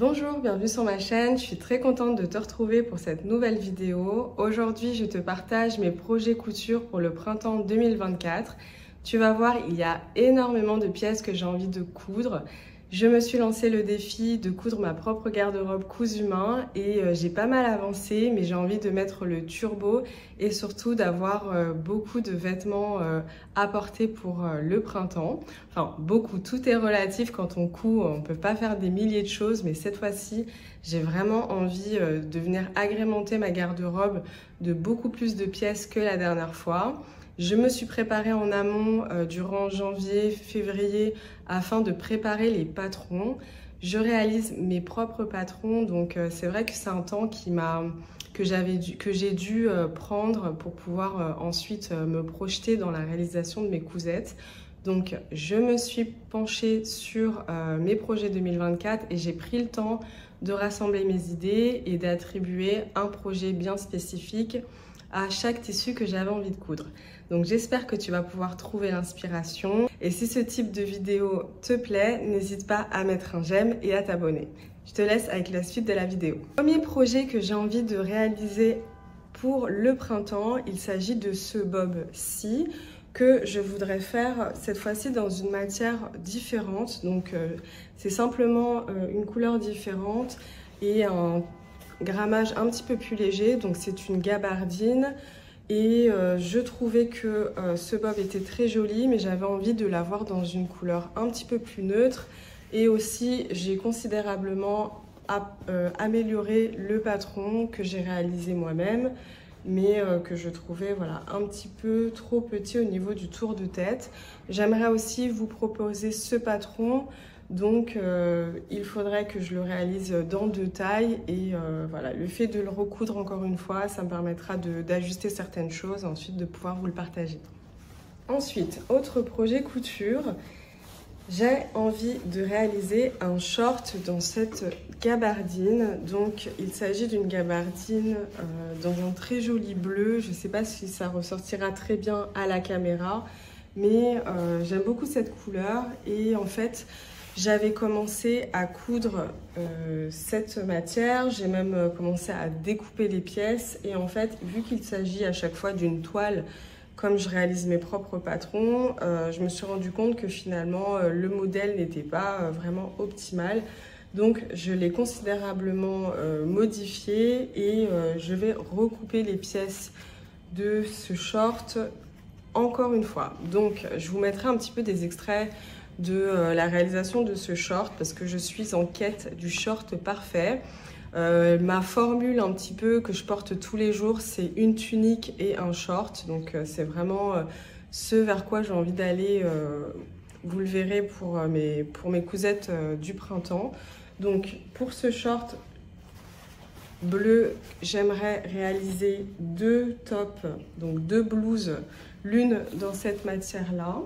Bonjour, bienvenue sur ma chaîne, je suis très contente de te retrouver pour cette nouvelle vidéo. Aujourd'hui, je te partage mes projets couture pour le printemps 2024. Tu vas voir, il y a énormément de pièces que j'ai envie de coudre. Je me suis lancé le défi de coudre ma propre garde-robe cousu main et j'ai pas mal avancé, mais j'ai envie de mettre le turbo et surtout d'avoir beaucoup de vêtements à porter pour le printemps. Enfin, beaucoup, tout est relatif quand on coud, on peut pas faire des milliers de choses, mais cette fois-ci, j'ai vraiment envie de venir agrémenter ma garde-robe de beaucoup plus de pièces que la dernière fois. Je me suis préparée en amont durant janvier, février afin de préparer les patrons. Je réalise mes propres patrons, donc c'est vrai que c'est un temps que j'ai dû prendre pour pouvoir ensuite me projeter dans la réalisation de mes cousettes. Donc je me suis penchée sur mes projets 2024 et j'ai pris le temps de rassembler mes idées et d'attribuer un projet bien spécifique à chaque tissu que j'avais envie de coudre. Donc j'espère que tu vas pouvoir trouver l'inspiration. Et si ce type de vidéo te plaît, n'hésite pas à mettre un j'aime et à t'abonner. Je te laisse avec la suite de la vidéo. Premier projet que j'ai envie de réaliser pour le printemps, il s'agit de ce bob-ci que je voudrais faire cette fois-ci dans une matière différente. Donc c'est simplement une couleur différente et un grammage un petit peu plus léger, donc c'est une gabardine et je trouvais que ce bob était très joli, mais j'avais envie de l'avoir dans une couleur un petit peu plus neutre et aussi j'ai considérablement amélioré le patron que j'ai réalisé moi-même, mais que je trouvais voilà, un petit peu trop petit au niveau du tour de tête. J'aimerais aussi vous proposer ce patron. Donc il faudrait que je le réalise dans 2 tailles et voilà, le fait de le recoudre encore une fois, ça me permettra d'ajuster certaines choses et ensuite de pouvoir vous le partager. Ensuite, autre projet couture, j'ai envie de réaliser un short dans cette gabardine. Donc il s'agit d'une gabardine dans un très joli bleu. Je ne sais pas si ça ressortira très bien à la caméra, mais j'aime beaucoup cette couleur et en fait, j'avais commencé à coudre cette matière, j'ai même commencé à découper les pièces et en fait, vu qu'il s'agit à chaque fois d'une toile, comme je réalise mes propres patrons, je me suis rendu compte que finalement, le modèle n'était pas vraiment optimal. Donc, je l'ai considérablement modifié et je vais recouper les pièces de ce short encore une fois. Donc, je vous mettrai un petit peu des extraits de la réalisation de ce short parce que je suis en quête du short parfait. Ma formule un petit peu que je porte tous les jours, c'est une tunique et un short. Donc c'est vraiment ce vers quoi j'ai envie d'aller. Vous le verrez pour mes cousettes du printemps. Donc pour ce short bleu, j'aimerais réaliser 2 tops, donc 2 blouses, l'une dans cette matière-là.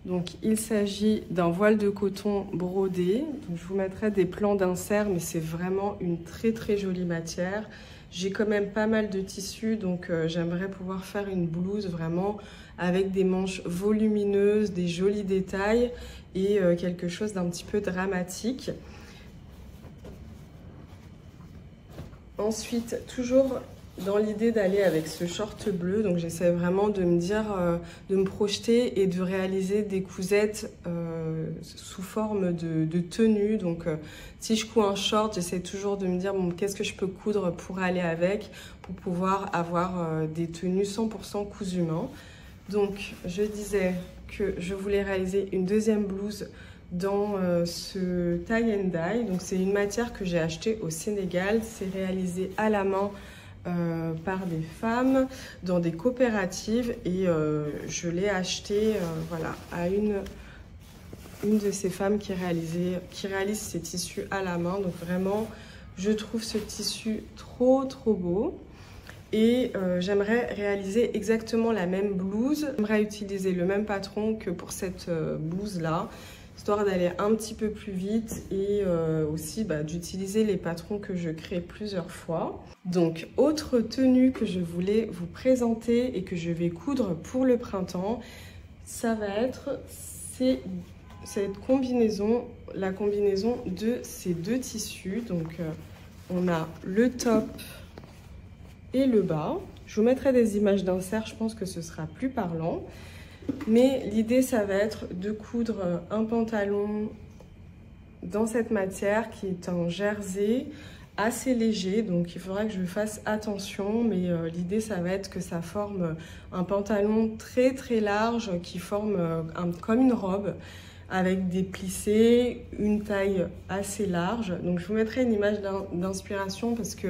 Donc il s'agit d'un voile de coton brodé. Donc, je vous mettrai des plans d'insert, mais c'est vraiment une très jolie matière. J'ai quand même pas mal de tissus, donc j'aimerais pouvoir faire une blouse vraiment avec des manches volumineuses, des jolis détails et quelque chose d'un petit peu dramatique. Ensuite, toujours dans l'idée d'aller avec ce short bleu, donc j'essaie vraiment de me dire, de me projeter et de réaliser des cousettes sous forme de tenue. Donc si je couds un short, j'essaie toujours de me dire bon, qu'est-ce que je peux coudre pour aller avec, pour pouvoir avoir des tenues 100% cousu main. Donc je disais que je voulais réaliser une deuxième blouse dans ce tie and dye. Donc c'est une matière que j'ai achetée au Sénégal, c'est réalisé à la main par des femmes dans des coopératives et je l'ai acheté voilà, à une de ces femmes qui réalise ces tissus à la main. Donc vraiment, je trouve ce tissu trop beau et j'aimerais réaliser exactement la même blouse. J'aimerais utiliser le même patron que pour cette blouse là, histoire d'aller un petit peu plus vite et aussi d'utiliser les patrons que je crée plusieurs fois. Donc, autre tenue que je voulais vous présenter et que je vais coudre pour le printemps, ça va être ces cette combinaison, la combinaison de ces deux tissus. Donc on a le top et le bas. Je vous mettrai des images d'insert, je pense que ce sera plus parlant. Mais l'idée, ça va être de coudre un pantalon dans cette matière qui est un jersey assez léger. Donc il faudra que je fasse attention, mais l'idée, ça va être que ça forme un pantalon très très large qui forme comme une robe avec des plissés, une taille assez large. Donc je vous mettrai une image d'inspiration parce que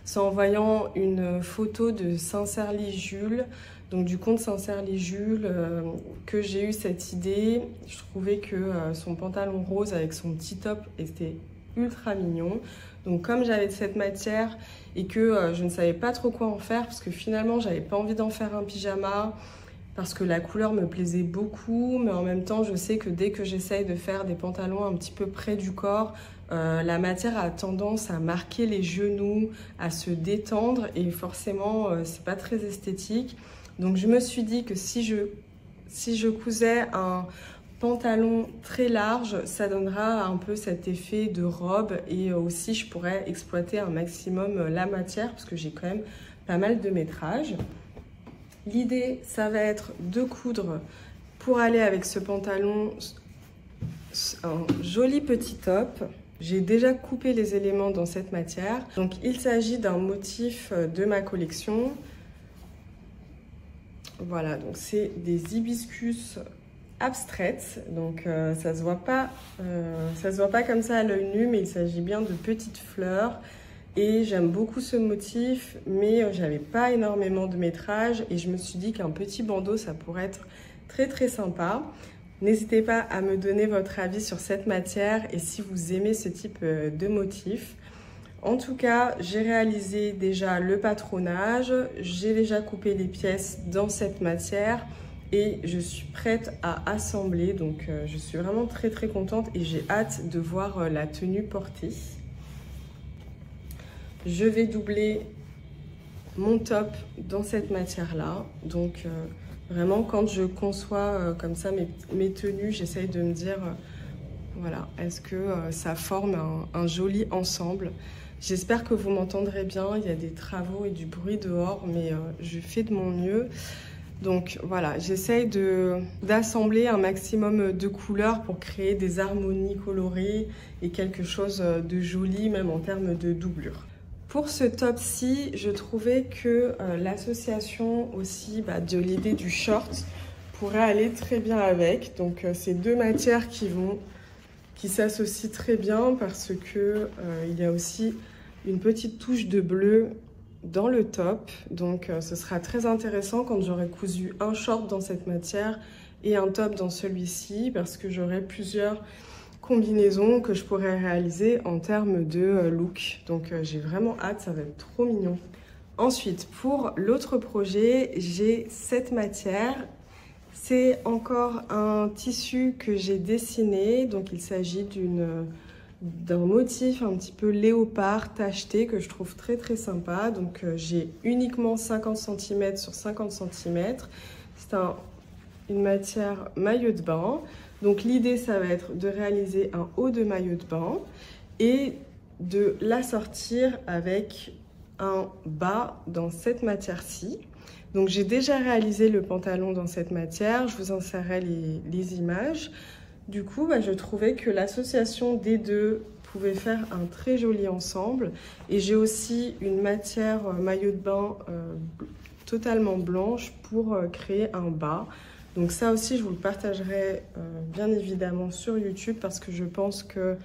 c'est en voyant une photo de Sincèrely Jules, donc du compte Sincèrely Jules, que j'ai eu cette idée. Je trouvais que son pantalon rose avec son petit top était ultra mignon. Donc comme j'avais cette matière et que je ne savais pas trop quoi en faire, parce que finalement j'avais pas envie d'en faire un pyjama, parce que la couleur me plaisait beaucoup, mais en même temps je sais que dès que j'essaye de faire des pantalons un petit peu près du corps, la matière a tendance à marquer les genoux, à se détendre et forcément c'est pas très esthétique. Donc je me suis dit que si je cousais un pantalon très large, ça donnera un peu cet effet de robe et aussi je pourrais exploiter un maximum la matière parce que j'ai quand même pas mal de métrage. L'idée, ça va être de coudre pour aller avec ce pantalon un joli petit top. J'ai déjà coupé les éléments dans cette matière. Donc il s'agit d'un motif de ma collection. Voilà, donc c'est des hibiscus abstraites. Donc ça se voit pas comme ça à l'œil nu, mais il s'agit bien de petites fleurs. Et j'aime beaucoup ce motif, mais j'avais pas énormément de métrage et je me suis dit qu'un petit bandeau, ça pourrait être très très sympa. N'hésitez pas à me donner votre avis sur cette matière et si vous aimez ce type de motif. En tout cas, j'ai réalisé déjà le patronage, j'ai déjà coupé les pièces dans cette matière et je suis prête à assembler. Donc je suis vraiment très très contente et j'ai hâte de voir la tenue portée. Je vais doubler mon top dans cette matière-là. Donc, vraiment, quand je conçois comme ça mes tenues, j'essaye de me dire, voilà, est-ce que ça forme un joli ensemble? J'espère que vous m'entendrez bien. Il y a des travaux et du bruit dehors, mais je fais de mon mieux. Donc, voilà, j'essaye d'assembler un maximum de couleurs pour créer des harmonies colorées et quelque chose de joli, même en termes de doublure. Pour ce top-ci, je trouvais que l'association aussi de l'idée du short pourrait aller très bien avec. Donc c'est deux matières qui s'associent très bien parce que il y a aussi une petite touche de bleu dans le top. Donc ce sera très intéressant quand j'aurai cousu un short dans cette matière et un top dans celui-ci parce que j'aurai plusieurs combinaison que je pourrais réaliser en termes de look. Donc j'ai vraiment hâte, ça va être trop mignon. Ensuite, pour l'autre projet, j'ai cette matière. C'est encore un tissu que j'ai dessiné. Donc il s'agit d'un motif un petit peu léopard tacheté que je trouve très très sympa. Donc j'ai uniquement 50 cm sur 50 cm. C'est une matière maillot de bain. Donc l'idée, ça va être de réaliser un haut de maillot de bain et de l'assortir avec un bas dans cette matière-ci. Donc j'ai déjà réalisé le pantalon dans cette matière, je vous insérerai les images. Du coup, je trouvais que l'association des deux pouvait faire un très joli ensemble. Et j'ai aussi une matière maillot de bain totalement blanche pour créer un bas. Donc ça aussi, je vous le partagerai bien évidemment sur YouTube parce que je pense que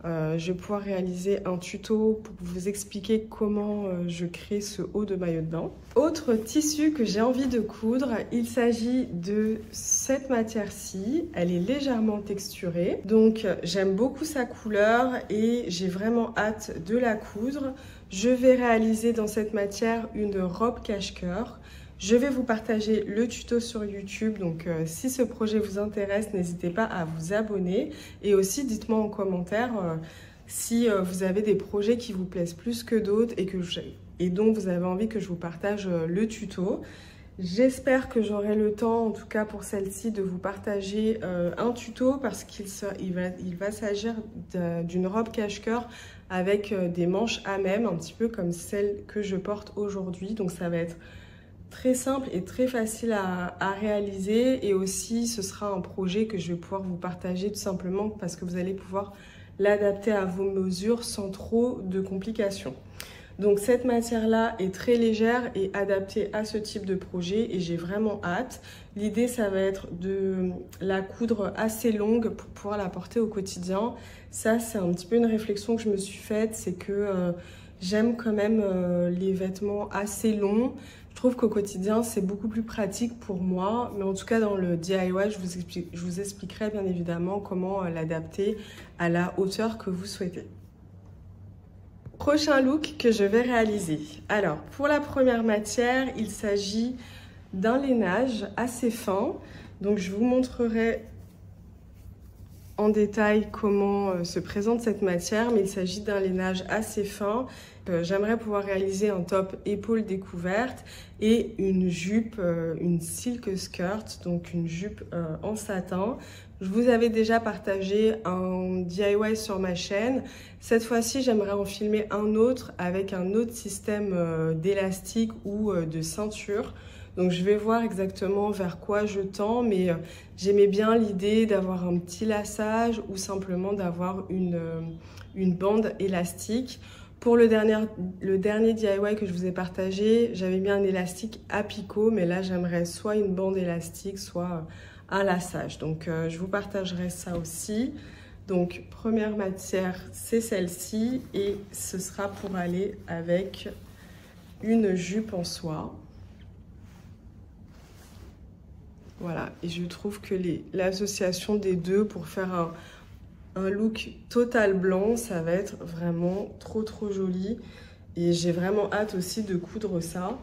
je vais pouvoir réaliser un tuto pour vous expliquer comment je crée ce haut de maillot de bain. Autre tissu que j'ai envie de coudre, il s'agit de cette matière-ci. Elle est légèrement texturée, donc j'aime beaucoup sa couleur et j'ai vraiment hâte de la coudre. Je vais réaliser dans cette matière une robe cache-cœur. Je vais vous partager le tuto sur YouTube, donc si ce projet vous intéresse, n'hésitez pas à vous abonner. Et aussi, dites-moi en commentaire si vous avez des projets qui vous plaisent plus que d'autres et dont vous avez envie que je vous partage le tuto. J'espère que j'aurai le temps, en tout cas pour celle-ci, de vous partager un tuto parce qu'il va s'agir d'une robe cache-cœur avec des manches à même, un petit peu comme celle que je porte aujourd'hui. Donc ça va être très simple et très facile à réaliser, et aussi ce sera un projet que je vais pouvoir vous partager tout simplement parce que vous allez pouvoir l'adapter à vos mesures sans trop de complications. Donc cette matière-là est très légère et adaptée à ce type de projet et j'ai vraiment hâte. L'idée, ça va être de la coudre assez longue pour pouvoir la porter au quotidien. Ça, c'est un petit peu une réflexion que je me suis faite, c'est que j'aime quand même les vêtements assez longs. Je trouve qu'au quotidien, c'est beaucoup plus pratique pour moi. Mais en tout cas, dans le DIY, je vous expliquerai bien évidemment comment l'adapter à la hauteur que vous souhaitez. Prochain look que je vais réaliser. Alors, pour la première matière, il s'agit d'un lainage assez fin. Donc, je vous montrerai en détail comment se présente cette matière, mais il s'agit d'un lainage assez fin. J'aimerais pouvoir réaliser un top épaule découverte et une jupe, une silk skirt, donc une jupe en satin. Je vous avais déjà partagé un DIY sur ma chaîne. Cette fois-ci, j'aimerais en filmer un autre avec un autre système d'élastique ou de ceinture. Donc je vais voir exactement vers quoi je tends, mais j'aimais bien l'idée d'avoir un petit laçage ou simplement d'avoir une bande élastique. Pour le dernier DIY que je vous ai partagé, j'avais mis un élastique à picot, mais là j'aimerais soit une bande élastique, soit un laçage. Donc je vous partagerai ça aussi. Donc première matière, c'est celle-ci et ce sera pour aller avec une jupe en soie. Voilà, et je trouve que l'association des deux pour faire un look total blanc, ça va être vraiment trop joli. Et j'ai vraiment hâte aussi de coudre ça.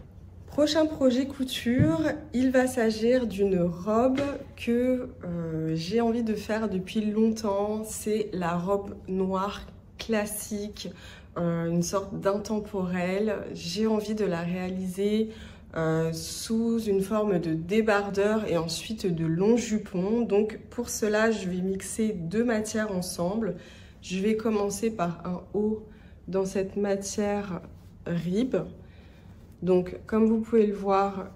Prochain projet couture, il va s'agir d'une robe que j'ai envie de faire depuis longtemps. C'est la robe noire classique, une sorte d'intemporelle. J'ai envie de la réaliser sous une forme de débardeur et ensuite de long jupon. Donc pour cela, je vais mixer deux matières ensemble. Je vais commencer par un haut dans cette matière rib. Donc comme vous pouvez le voir,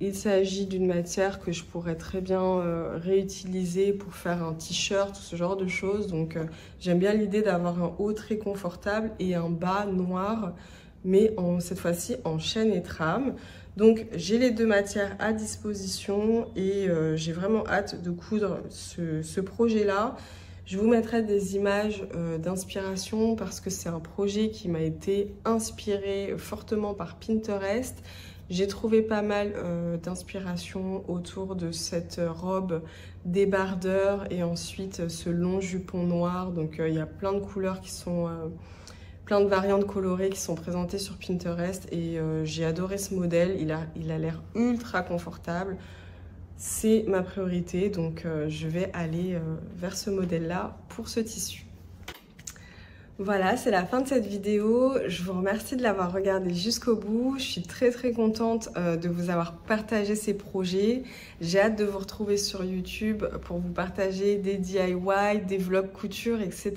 il s'agit d'une matière que je pourrais très bien réutiliser pour faire un t-shirt ou ce genre de choses. Donc j'aime bien l'idée d'avoir un haut très confortable et un bas noir, mais cette fois-ci en chaîne et trame. Donc j'ai les deux matières à disposition et j'ai vraiment hâte de coudre ce projet-là. Je vous mettrai des images d'inspiration parce que c'est un projet qui m'a été inspiré fortement par Pinterest. J'ai trouvé pas mal d'inspiration autour de cette robe débardeur et ensuite ce long jupon noir. Donc il y a plein de couleurs qui sont... plein de variantes colorées qui sont présentées sur Pinterest et j'ai adoré ce modèle, il a l'air ultra confortable. C'est ma priorité, donc je vais aller vers ce modèle-là pour ce tissu. Voilà, c'est la fin de cette vidéo. Je vous remercie de l'avoir regardée jusqu'au bout. Je suis très contente de vous avoir partagé ces projets. J'ai hâte de vous retrouver sur YouTube pour vous partager des DIY, des vlogs couture, etc.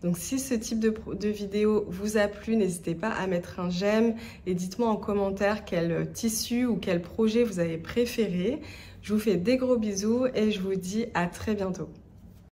Donc si ce type de vidéo vous a plu, n'hésitez pas à mettre un j'aime et dites-moi en commentaire quel tissu ou quel projet vous avez préféré. Je vous fais des gros bisous et je vous dis à très bientôt.